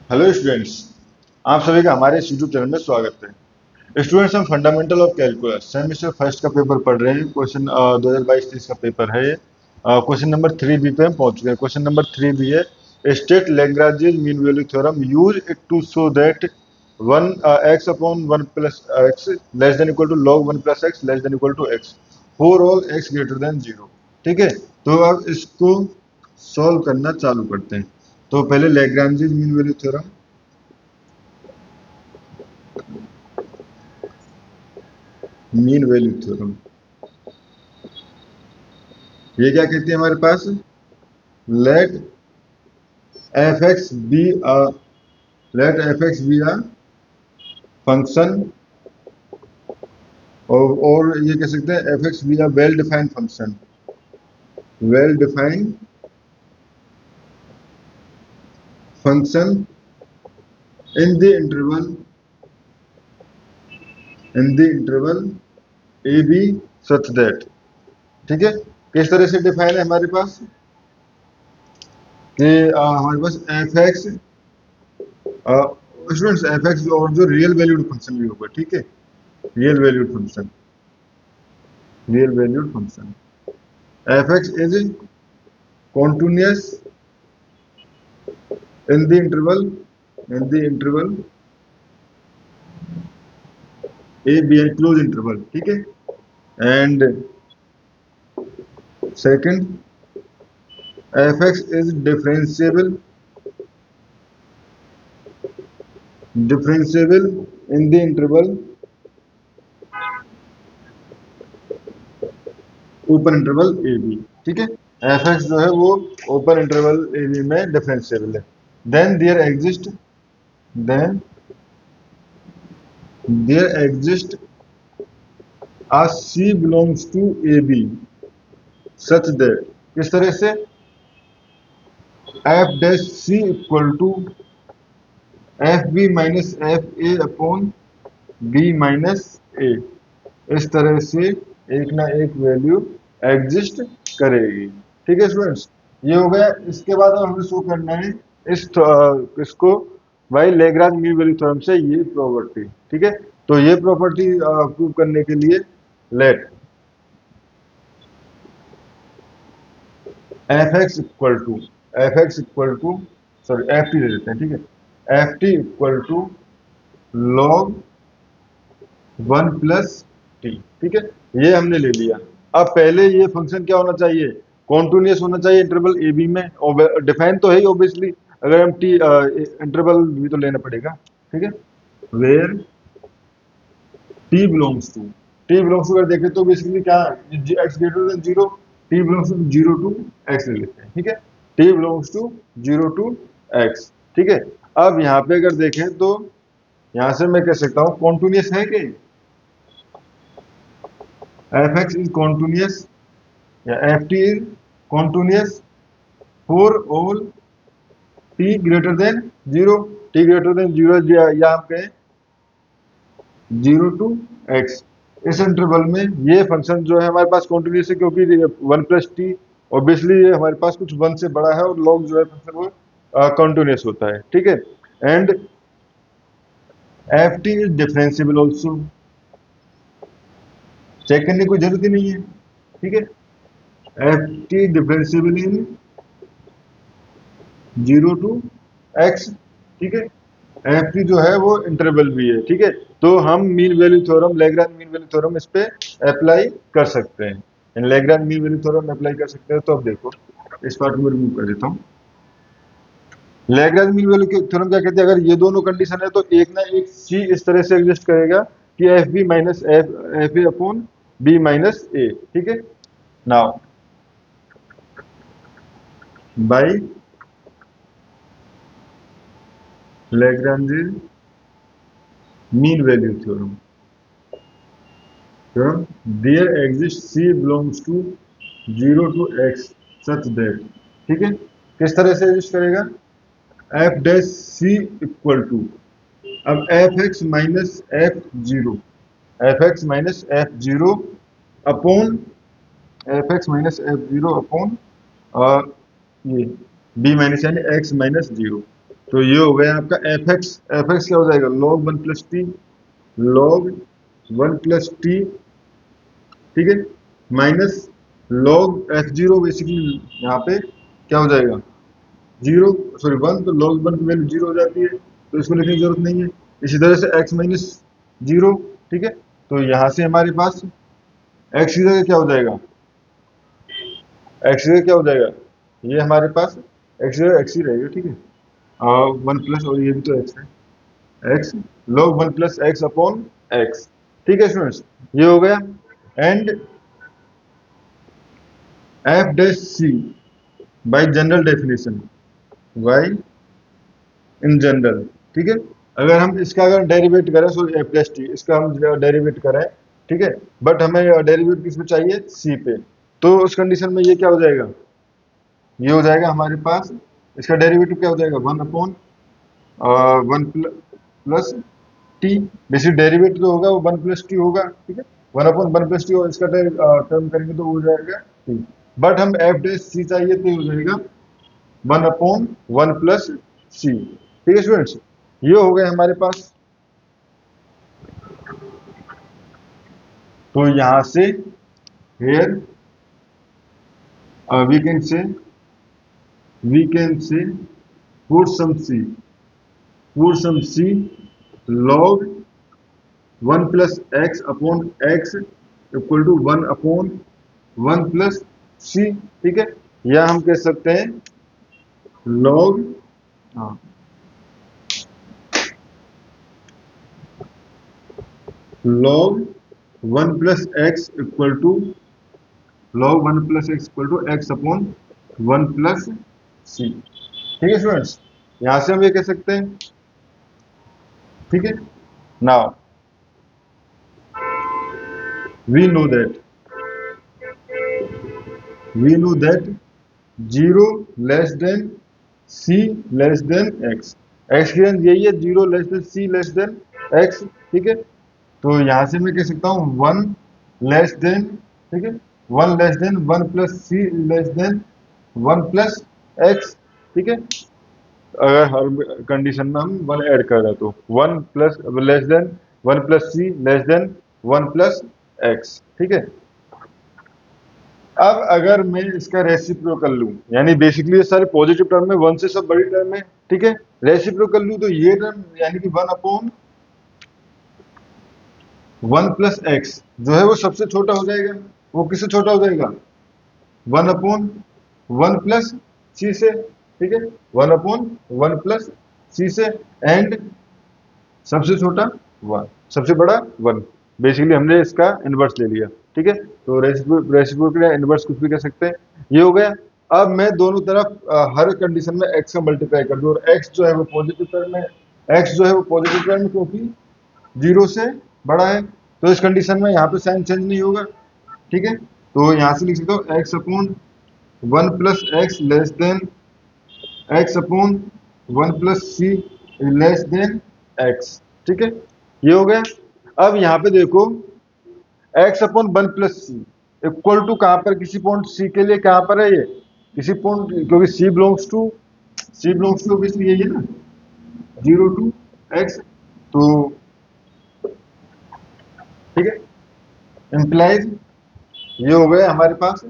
Hello students. आप सभी का हमारे इस यूट्यूब चैनल में स्वागत है। स्टूडेंट्स, हम fundamental of calculus semester first का पेपर पढ़ रहे हैं। क्वेश्चन 2022-23 का पेपर है ये। क्वेश्चन नंबर 3B पे हम पहुंच गए। क्वेश्चन नंबर 3B है, state Lagrange's mean value theorem, use it to show that one X upon one plus x less than equal to log one plus x less than equal to X for all X greater than zero. ठीक है, तो अब इसको solve करना चालू करते हैं। तो पहले Lagrange's mean value theorem, mean value theorem, ये क्या कहती है हमारे पास? Let F x be a let F x be a function, और ये कह सकते हैं f x be a well defined function, well defined function in the interval, in the interval A b such that. ठीक है, किस तरह से डिफाइन है हमारे पास कि हमारे पास f x, students f x और जो रियल वैल्यूड फंक्शन भी होगा। ठीक है, real valued function, real valued function f x is continuous in the interval, in the interval a b and close interval. ठीक है, and second, fx is differentiable, differentiable in the interval open interval A B. ठीक है, F X जो है वो ओपन interval ए बी में डिफरेंशिएबल है। Then then there exist a c belongs to a b such that, किस तरह से? f dash c equal to f b minus f a upon b minus a. इस तरह से एक ना एक वैल्यू एग्जिस्ट करेगी। ठीक है स्टूडेंट्स, ये हो गया। इसके बाद अब हमें शो करना है इसको by Lagrange mean value theorem से ये प्रॉपर्टी। ठीक है, तो ये प्रॉपर्टी प्रूव करने के लिए let F X equal to F X equal to sorry F T ले लेते हैं। ठीक है, F T equal to log one plus T. ठीक है, ये हमने ले लिया। अब पहले ये फंक्शन क्या होना चाहिए? कॉन्टिन्यूस होना चाहिए इंटरवल ए बी में, और डिफाइन तो है ही ऑब्वियसली। अगर हम टी इंटरवल भी तो लेना पड़ेगा। ठीक है, where T belongs to, T belongs to अगर देखें तो बेसिकली क्या, X greater than zero, T belongs to zero to X ले लेते हैं। ठीक है, T belongs to zero to X. ठीक है, अब यहाँ पे अगर देखें तो यहाँ से मैं कह सकता हूँ कॉन्टिन्यूस है कि एफ एक्स इज कॉन्टिन्यूस या F T is continuous for all T greater than zero. T greater than zero या हम कहें जीरो टू एक्स, इस इंटरवल में ये फंक्शन जो है हमारे पास कॉन्टिन्यूस है, क्योंकि वन प्लस टी ऑब्वियसली ये हमारे पास कुछ वन से बड़ा है, और लॉग जो है फंक्शन वो कॉन्टिन्यूस होता है। ठीक है, and F T is differentiable also, check करने की कोई जरूरत ही नहीं है। ठीक है, F T differentiable in zero to X. ठीक है, एफ टी जो है वो इंटरवल भी है। ठीक है, तो हम mean value theorem, Lagrange mean value theorem इस पे अप्लाई कर सकते हैं। Lagrange mean value theorem apply कर सकते हैं। तो अब देखो, इस पार्ट को रिमूव कर देता हूँ। लैग्रांज मीन वैल्यू थ्योरम क्या कहते हैं? अगर ये दोनों कंडीशन है तो एक ना एक सी इस तरह से एग्जिस्ट करेगा कि f b minus f a upon b minus a. ठीक है, now by Lagrange mean value theorem, there exist c belongs to zero to x such that. ठीक है, किस तरह से एग्जिस्ट करेगा? F dash c equal to, अब f x minus f zero, f x minus f zero upon f x minus f zero upon ये b minus यानी x minus zero. तो ये हो गया आपका एफ एक्स। एफ एक्स क्या हो जाएगा, log 1 plus T, log 1 plus T, ठीक है, minus log F zero, basically यहाँ पे क्या हो जाएगा, जीरो, सॉरी वन, तो log 1 की वैल्यू जीरो हो जाती है, तो इसको लिखने की जरूरत नहीं है। इसी तरह से x माइनस जीरो, ठीक है, तो यहाँ से हमारे पास x की जगह क्या हो जाएगा, x की जगह क्या हो जाएगा, ये हमारे पास x की जगह x ही रहेगा, ठीक है, वन प्लस, और ये भी तो x है, x log 1 plus x upon X, ठीक है स्टूडेंट्स, ये हो गया। And F dash C by general definition, by in general, ठीक है, अगर हम इसका अगर डेरिवेट करें, सॉरी एफ डैश टी, इसका हम डेरिवेट करें, ठीक है, बट हमें डेरिवेट किस पे चाहिए, सी पे, तो उस कंडीशन में ये क्या हो जाएगा, ये हो जाएगा हमारे पास, इसका डेरिवेटिव क्या हो जाएगा, one upon one plus T, basic derivative जो होगा वो वन प्लस टी होगा, ठीक है, one upon one plus T, और इसका टर्म करेंगे तो हो जाएगा टी, बट हम एफ डैश सी चाहिए तो हो जाएगा one upon one plus c, ठीक है स्टूडेंट्स, ये हो गया हमारे पास। तो यहां से here we can say put some c log 1 plus x upon x equal to one upon one plus c, ठीक है, या हम कह सकते हैं log, हाँ, log 1 plus x equal to x upon one plus c, ठीक है स्टूडेंट्स, यहां से हम ये कह सकते हैं, ठीक है। Now we know that zero less than C less than X, X की रेंज यही है, zero less than C less than x, ठीक है, तो यहां से मैं कह सकता हूं वन लेस देन, ठीक है, one less than one plus c less than one plus x, ठीक है, अगर हर कंडीशन में हम वन ऐड कर रहे हैं तो one plus less than one plus c less than one plus x, ठीक है। अब अगर मैं इसका रेसिप्रोकल लूं, यानी बेसिकली ये सारे पॉजिटिव टर्म में, वन से सब बड़ी टर्म है, ठीक है, रेसिप्रोकल लूं तो ये टर्म यानी कि one upon one plus x जो है वो सबसे छोटा हो जाएगा, वो किससे छोटा हो जाएगा, वन अपॉन वन प्लस सी से, ठीक है, वन अपॉन वन प्लस सी से, एंड सबसे छोटा वन, सबसे बड़ा वन, बेसिकली हमने इसका इनवर्स ले लिया, ठीक है, तो रेसिप्रोकल या इनवर्स कुछ भी कह सकते हैं, ये हो गया। अब मैं दोनों तरफ हर कंडीशन में x का मल्टीप्लाई कर दूं, और x जो है वो पॉजिटिव टर्म है, x जो है वो पॉजिटिव टर्म है क्योंकि जीरो से बड़ा है, तो इस कंडीशन में यहाँ पे साइन चेंज नहीं होगा, ठीक है, तो यहाँ से लिख सकता हूँ x upon one plus x less than x upon one plus c less than x, ठीक है, ये हो गया। अब यहाँ पे देखो x upon one plus c equal to कहां पर, किसी पॉइंट सी के लिए कहां पर है ये, किसी पॉइंट, क्योंकि सी बिलोंग्स टू ऑब्वियसली यही है ना, जीरो टू एक्स, तो ठीक है, इंप्लाइज ये हो गया हमारे पास,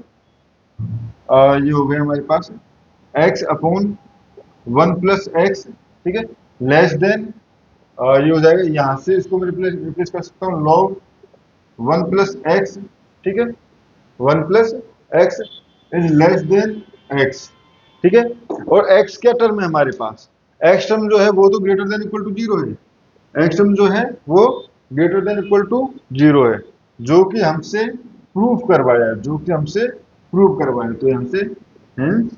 ये हो गया हमारे पास x upon one plus x, ठीक है, लेस देन, ये हो जाएगा, यहां से इसको मैं रिप्लेस कर सकता हूँ log वन प्लस एक्स, ठीक है, one plus x is less than x, ठीक है, और x क्या टर्म है हमारे पास, x टर्म जो है वो तो greater than equal to zero है, x टर्म जो है वो greater than equal to zero है, जो कि हमसे प्रूव करवाया, तो हमसे हेंस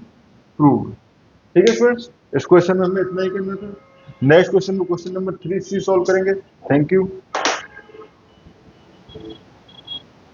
प्रूव, ठीक है फ्रेंड्स, इस क्वेश्चन में हमें इतना ही करना था। नेक्स्ट क्वेश्चन में क्वेश्चन नंबर 3C सॉल्व करेंगे। Thank you.